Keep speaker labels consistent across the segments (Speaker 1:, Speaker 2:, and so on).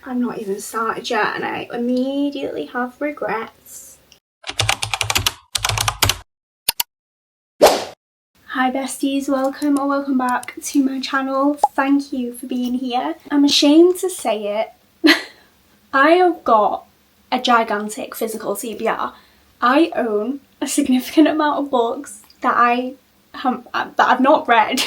Speaker 1: I've not even started yet and I immediately have regrets. Hi besties, welcome or welcome back to my channel. Thank you for being here. I'm ashamed to say it. I have got a gigantic physical TBR. I own a significant amount of books that I've not read.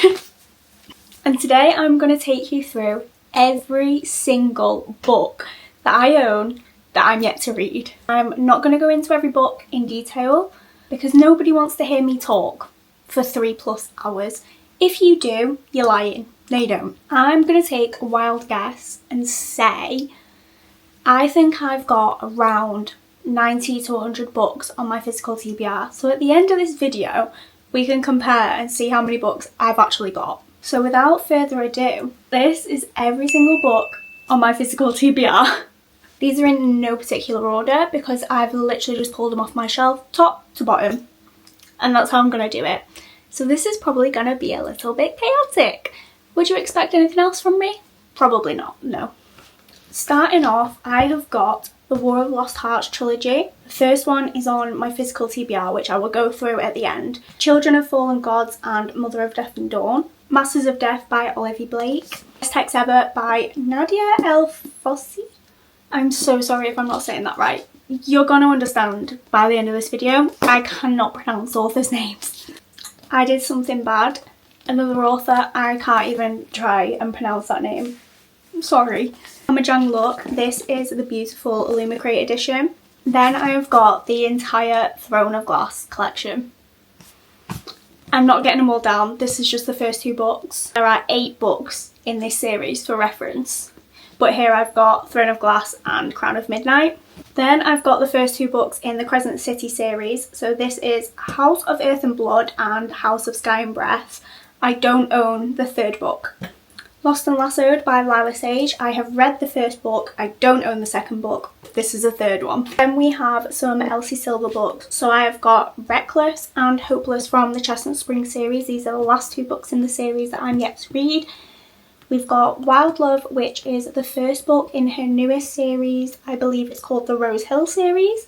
Speaker 1: And today I'm going to take you through every single book that I own that I'm yet to read. I'm not going to go into every book in detail because nobody wants to hear me talk for 3+ hours. If you do, you're lying. No, you don't. I'm going to take a wild guess and say I think I've got around 90 to 100 books on my physical TBR. So at the end of this video, we can compare and see how many books I've actually got. So without further ado, this is every single book on my physical TBR. These are in no particular order because I've literally just pulled them off my shelf, top to bottom. And that's how I'm going to do it. So this is probably going to be a little bit chaotic. Would you expect anything else from me? Probably not, no. Starting off, I have got the War of Lost Hearts trilogy. The first one is on my physical TBR, which I will go through at the end. Children of Fallen Gods and Mother of Death and Dawn. Masters of Death by Olivia Blake. Best Text Ever by Nadia El Fossi. I'm so sorry if I'm not saying that right. You're going to understand by the end of this video. I cannot pronounce authors' names. I Did Something Bad. Another author, I can't even try and pronounce that name. I'm sorry. Amajang Look. This is the beautiful Illumicrate edition. Then I have got the entire Throne of Glass collection. I'm not getting them all down. This is just the first 2 books. There are 8 books in this series for reference. But here I've got Throne of Glass and Crown of Midnight. Then I've got the first 2 books in the Crescent City series. So this is House of Earth and Blood and House of Sky and Breath. I don't own the 3rd book. Lost and Lassoed by Lila Sage. I have read the 1st book. I don't own the 2nd book. This is the 3rd one. Then we have some Elsie Silver books. So I have got Reckless and Hopeless from the Chestnut Spring series. These are the last 2 books in the series that I'm yet to read. We've got Wild Love, which is the 1st book in her newest series. I believe it's called the Rose Hill series.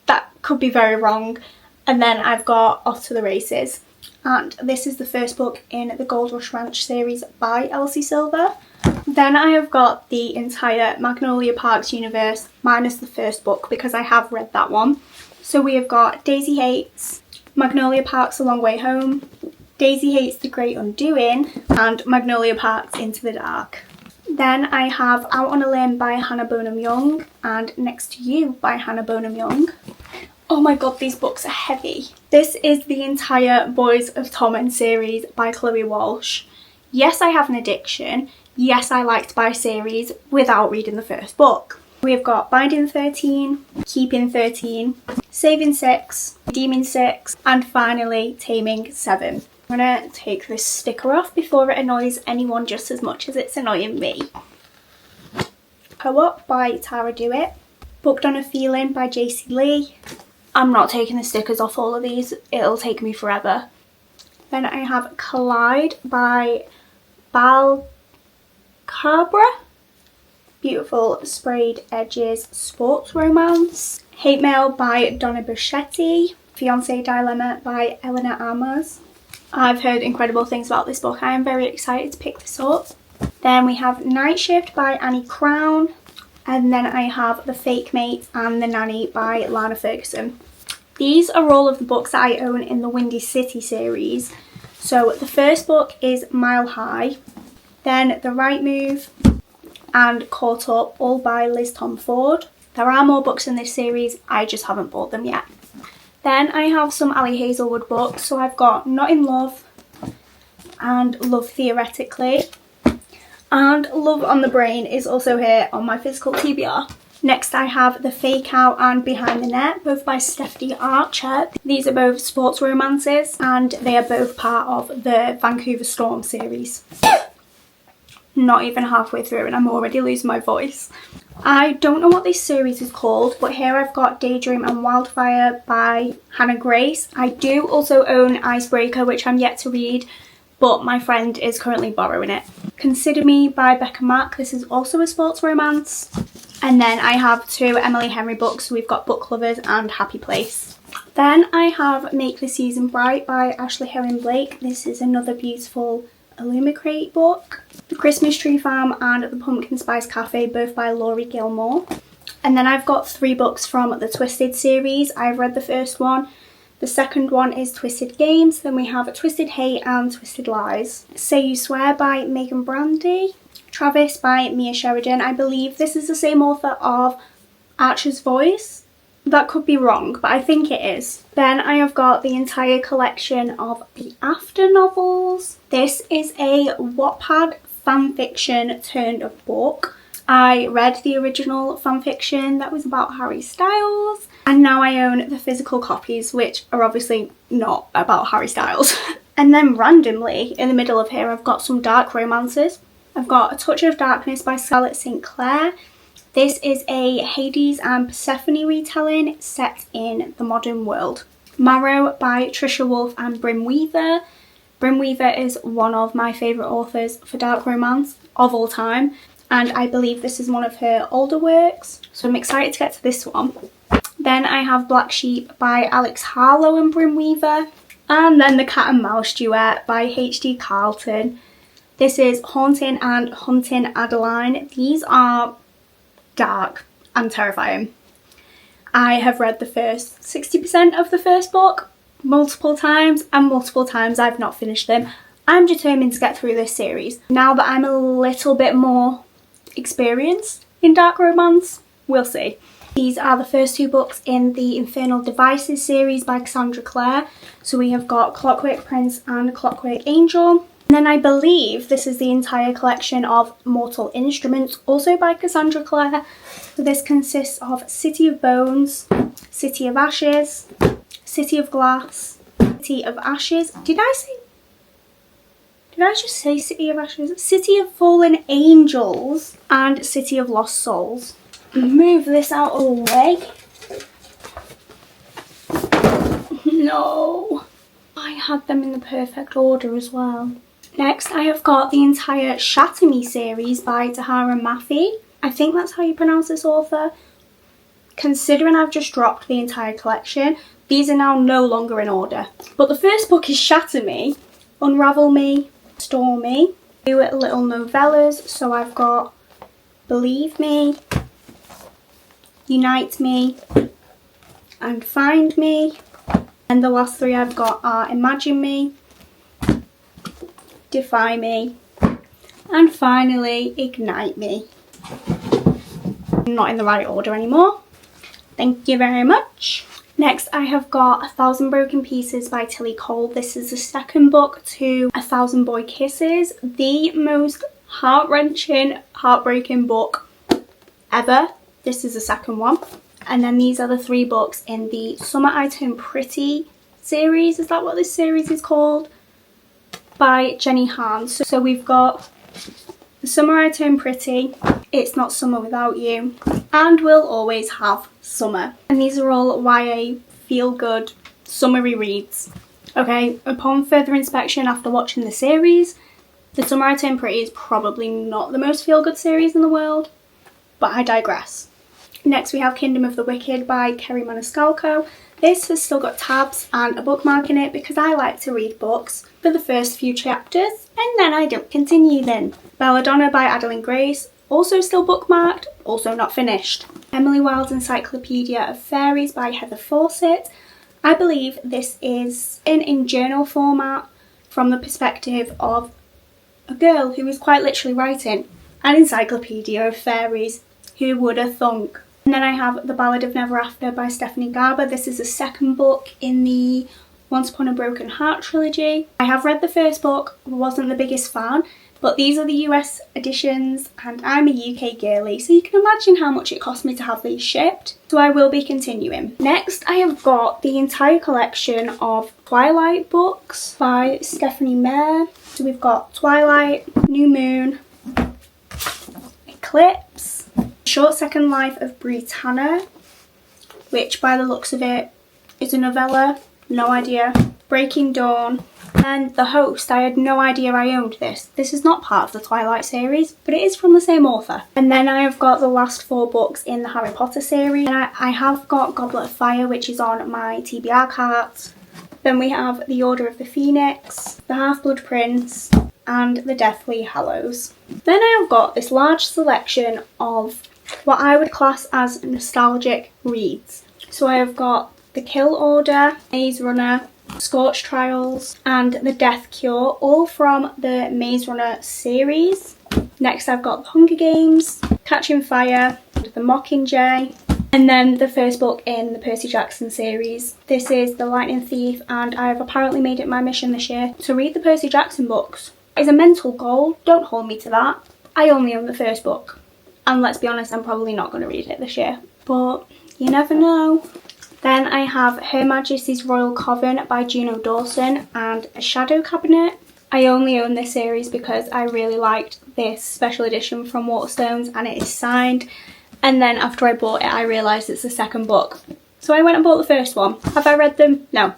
Speaker 1: That could be very wrong. And then I've got Off to the Races. And this is the 1st book in the Gold Rush Ranch series by Elsie Silver. Then I have got the entire Magnolia Parks universe minus the 1st book because I have read that one. So we have got Daisy Hates, Magnolia Parks A Long Way Home, Daisy Hates The Great Undoing, and Magnolia Parks Into the Dark. Then I have Out on a Limb by Hannah Bonham Young and Next to You by Hannah Bonham Young. Oh my god, these books are heavy. This is the entire Boys of Torment series by Chloe Walsh. Yes, I have an addiction. Yes, I like to buy series without reading the 1st book. We've got Binding 13, Keeping 13, Saving 6, Redeeming 6, and finally Taming 7. I'm going to take this sticker off before it annoys anyone just as much as it's annoying me. Co-op by Tara Dewitt. Booked on a Feeling by JC Lee. I'm not taking the stickers off all of these, it'll take me forever. Then I have Collide by Balcabra. Beautiful sprayed edges sports romance. Hate Mail by Donna Buschetti. Fiancé Dilemma by Eleanor Armas. I've heard incredible things about this book. I am very excited to pick this up. Then we have Night Shift by Annie Crown. And then I have The Fake Mate and The Nanny by Lana Ferguson. These are all of the books that I own in the Windy City series. So the 1st book is Mile High, then The Right Move and Caught Up, all by Liz Tom Ford. There are more books in this series, I just haven't bought them yet. Then I have some Ali Hazelwood books. So I've got Not in Love and Love Theoretically. And Love on the Brain is also here on my physical TBR. Next I have The Fake Out and Behind the Net, both by Stephanie Archer. These are both sports romances and they are both part of the Vancouver Storm series. Not even halfway through and I'm already losing my voice. I don't know what this series is called, but here I've got Daydream and Wildfire by Hannah Grace. I do also own Icebreaker, which I'm yet to read, but my friend is currently borrowing it. Consider Me by Becca Mack. This is also a sports romance. And then I have 2 Emily Henry books. So we've got Book Lovers and Happy Place. Then I have Make the Season Bright by Ashley Herring Blake. This is another beautiful Illumicrate book. The Christmas Tree Farm and The Pumpkin Spice Cafe, both by Laurie Gilmore. And then I've got 3 books from the Twisted series. I've read the first one. The second one is Twisted Games. Then we have Twisted Hate and Twisted Lies. Say You Swear by Megan Brandy. Travis by Mia Sheridan. I believe this is the same author of Archer's Voice. That could be wrong, but I think it is. Then I have got the entire collection of the After novels. This is a Wattpad fanfiction turned book. I read the original fanfiction that was about Harry Styles, and now I own the physical copies, which are obviously not about Harry Styles. And then randomly, in the middle of here, I've got some dark romances. I've got A Touch of Darkness by Scarlett St. Clair. This is a Hades and Persephone retelling set in the modern world. Marrow by Trisha Wolfe and Bryn Weaver. Bryn Weaver is one of my favourite authors for dark romance of all time, and I believe this is one of her older works, so I'm excited to get to this one. Then I have Black Sheep by Alex Harlow and Bryn Weaver, and then The Cat and Mouse Duet by H.D. Carlton. This is Haunting and Hunting Adeline. These are dark and terrifying. I have read the first 60% of the first book multiple times, and multiple times I've not finished them. I'm determined to get through this series. Now that I'm a little bit more experienced in dark romance, we'll see. These are the first 2 books in the Infernal Devices series by Cassandra Clare. So we have got Clockwork Prince and Clockwork Angel. And then I believe this is the entire collection of Mortal Instruments, also by Cassandra Clare. So this consists of City of Bones, City of Ashes, City of Glass, City of Ashes. Did I just say City of Ashes? City of Fallen Angels and City of Lost Souls. Move this out of the way. No. I had them in the perfect order as well. Next, I have got the entire Shatter Me series by Tahara Mafi. I think that's how you pronounce this author. Considering I've just dropped the entire collection, these are now no longer in order. But the first book is Shatter Me, Unravel Me, Stormy, 2 little novellas. So I've got Believe Me, Unite Me, and Find Me. And the last 3 I've got are Imagine Me, Defy Me, and finally Ignite Me. Not in the right order anymore. Thank you very much. Next I have got 1,000 Broken Pieces by Tilly Cole. This is the second book to 1,000 Boy Kisses. The most heart-wrenching, heartbreaking book ever. This is the second one. And then these are the 3 books in the Summer I Turn Pretty series. Is that what this series is called? By Jenny Han. So we've got The Summer I Turn Pretty, It's Not Summer Without You, and We'll Always Have Summer. And these are all YA feel-good summery reads. Okay, upon further inspection after watching the series, The Summer I Turn Pretty is probably not the most feel-good series in the world, but I digress. Next we have Kingdom of the Wicked by Kerry Maniscalco. This has still got tabs and a bookmark in it because I like to read books for the first few chapters and then I don't continue them. Belladonna by Adeline Grace, also still bookmarked, also not finished. Emily Wilde's Encyclopedia of Fairies by Heather Fawcett. I believe this is in journal format from the perspective of a girl who is quite literally writing an encyclopedia of fairies. Who would have thunk? And then I have The Ballad of Never After by Stephanie Garber. This is the second book in the Once Upon a Broken Heart trilogy. I have read the first book, wasn't the biggest fan, but these are the US editions and I'm a UK girly, so you can imagine how much it cost me to have these shipped. So I will be continuing. Next I have got the entire collection of Twilight books by Stephanie Meyer. So we've got Twilight, New Moon, Eclipse, Short Second Life of Britannia, which by the looks of it is a novella, no idea, Breaking Dawn, And The Host, I had no idea I owned this. This is not part of the Twilight series, but it is from the same author. And then I have got the last 4 books in the Harry Potter series. And I have got Goblet of Fire, which is on my TBR cart. Then we have The Order of the Phoenix, The Half-Blood Prince, and The Deathly Hallows. Then I have got this large selection of what I would class as nostalgic reads. So I have got The Kill Order, Maze Runner, Scorch Trials, and The Death Cure, all from the Maze Runner series. Next I've got The Hunger Games, Catching Fire, The Mockingjay, and then the first book in the Percy Jackson series. This is The Lightning Thief, and I've apparently made it my mission this year to read the Percy Jackson books. It's a mental goal, don't hold me to that. I only own the first book, and let's be honest, I'm probably not going to read it this year, but you never know. Then I have Her Majesty's Royal Coven by Juno Dawson and A Shadow Cabinet. I only own this series because I really liked this special edition from Waterstones and it is signed. And then after I bought it, I realised it's the second book. So I went and bought the first one. Have I read them? No.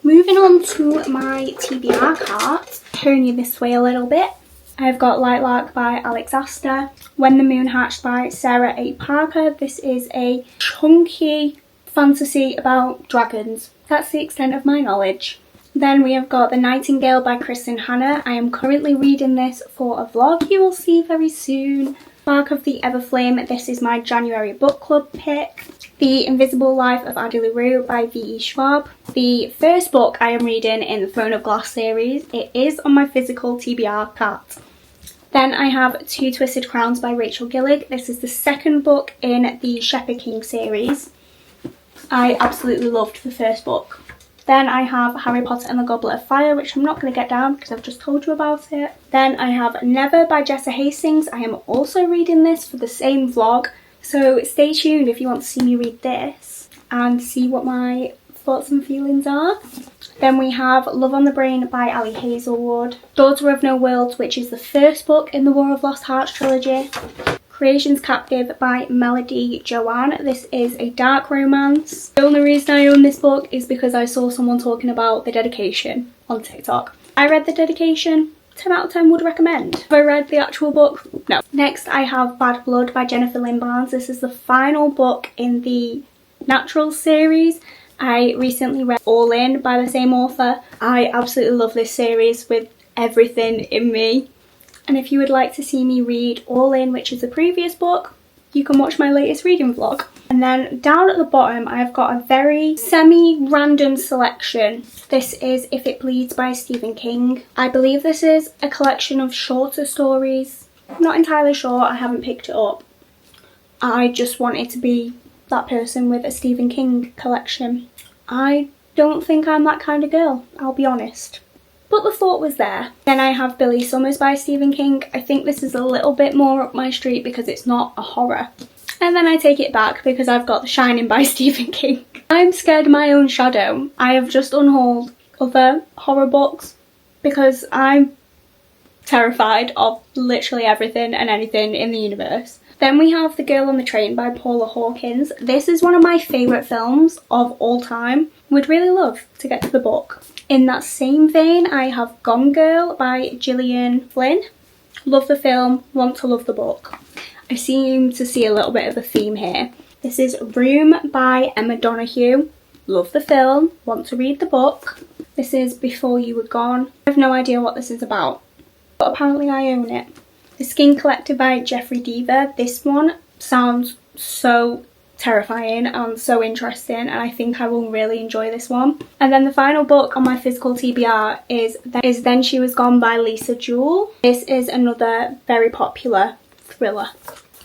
Speaker 1: Moving on to my TBR cart, turn you this way a little bit. I've got Lightlark by Alex Astor, When the Moon Hatched by Sarah A. Parker. This is a chunky fantasy about dragons. That's the extent of my knowledge. Then we have got The Nightingale by Kristen Hanna. I am currently reading this for a vlog you will see very soon. Bark of the Everflame, this is my January book club pick. The Invisible Life of Addie LaRue by V.E. Schwab. The first book I am reading in the Throne of Glass series. It is on my physical TBR cart. Then I have Two Twisted Crowns by Rachel Gillig. This is the second book in the Shepherd King series. I absolutely loved the first book. Then I have Harry Potter and the Goblet of Fire, which I'm not going to get down because I've just told you about it. Then I have Never by Jessa Hastings. I am also reading this for the same vlog, so stay tuned if you want to see me read this and see what my thoughts and feelings are. Then we have Love on the Brain by Ali Hazelwood, Daughter of No Worlds, which is the first book in the War of Lost Hearts trilogy, Creation's Captive by Melody Joanne. This is a dark romance. The only reason I own this book is because I saw someone talking about The Dedication on TikTok. I read The Dedication, 10 out of 10 would recommend. Have I read the actual book? No. Next I have Bad Blood by Jennifer Lynn Barnes. This is the final book in the Natural series. I recently read All In by the same author. I absolutely love this series with everything in me. And if you would like to see me read All In, which is the previous book, you can watch my latest reading vlog. And then down at the bottom, I've got a very semi-random selection. This is If It Bleeds by Stephen King. I believe this is a collection of shorter stories. I'm not entirely sure, I haven't picked it up. I just wanted to be that person with a Stephen King collection. I don't think I'm that kind of girl, I'll be honest. But the thought was there. Then I have Billy Summers by Stephen King. I think this is a little bit more up my street because it's not a horror. And then I take it back because I've got The Shining by Stephen King. I'm scared of my own shadow. I have just unhauled other horror books because I'm terrified of literally everything and anything in the universe. Then we have The Girl on the Train by Paula Hawkins. This is one of my favourite films of all time. Would really love to get to the book. In that same vein, I have Gone Girl by Gillian Flynn. Love the film, want to love the book. I seem to see a little bit of a theme here. This is Room by Emma Donoghue. Love the film, want to read the book. This is Before You Were Gone. I have no idea what this is about, but apparently I own it. The Skin Collector by Jeffrey Deaver. This one sounds so terrifying and so interesting, and I think I will really enjoy this one. And then the final book on my physical TBR is Then She Was Gone by Lisa Jewell. This is another very popular thriller.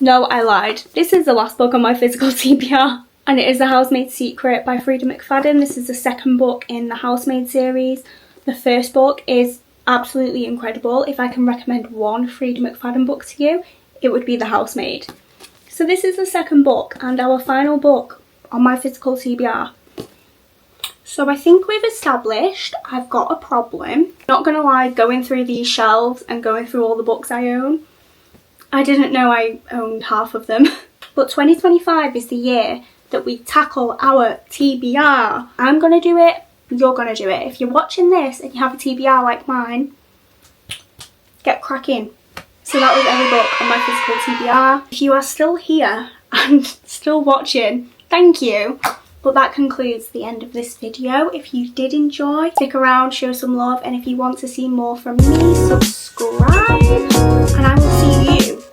Speaker 1: No, I lied. This is the last book on my physical TBR, and it is The Housemaid's Secret by Frida McFadden. This is the second book in the Housemaid series. The first book is absolutely incredible. If I can recommend one Frida McFadden book to you, it would be The Housemaid. So this is the second book and our final book on my physical TBR. So I think we've established I've got a problem. Not gonna lie, going through these shelves and going through all the books I own, I didn't know I owned half of them. But 2025 is the year that we tackle our TBR. I'm gonna do it you're gonna do it. If you're watching this and you have a TBR like mine, get cracking. So that was every book on my physical TBR. If you are still here and still watching, thank you. But that concludes the end of this video. If you did enjoy, stick around, show some love, and if you want to see more from me, subscribe, and I will see you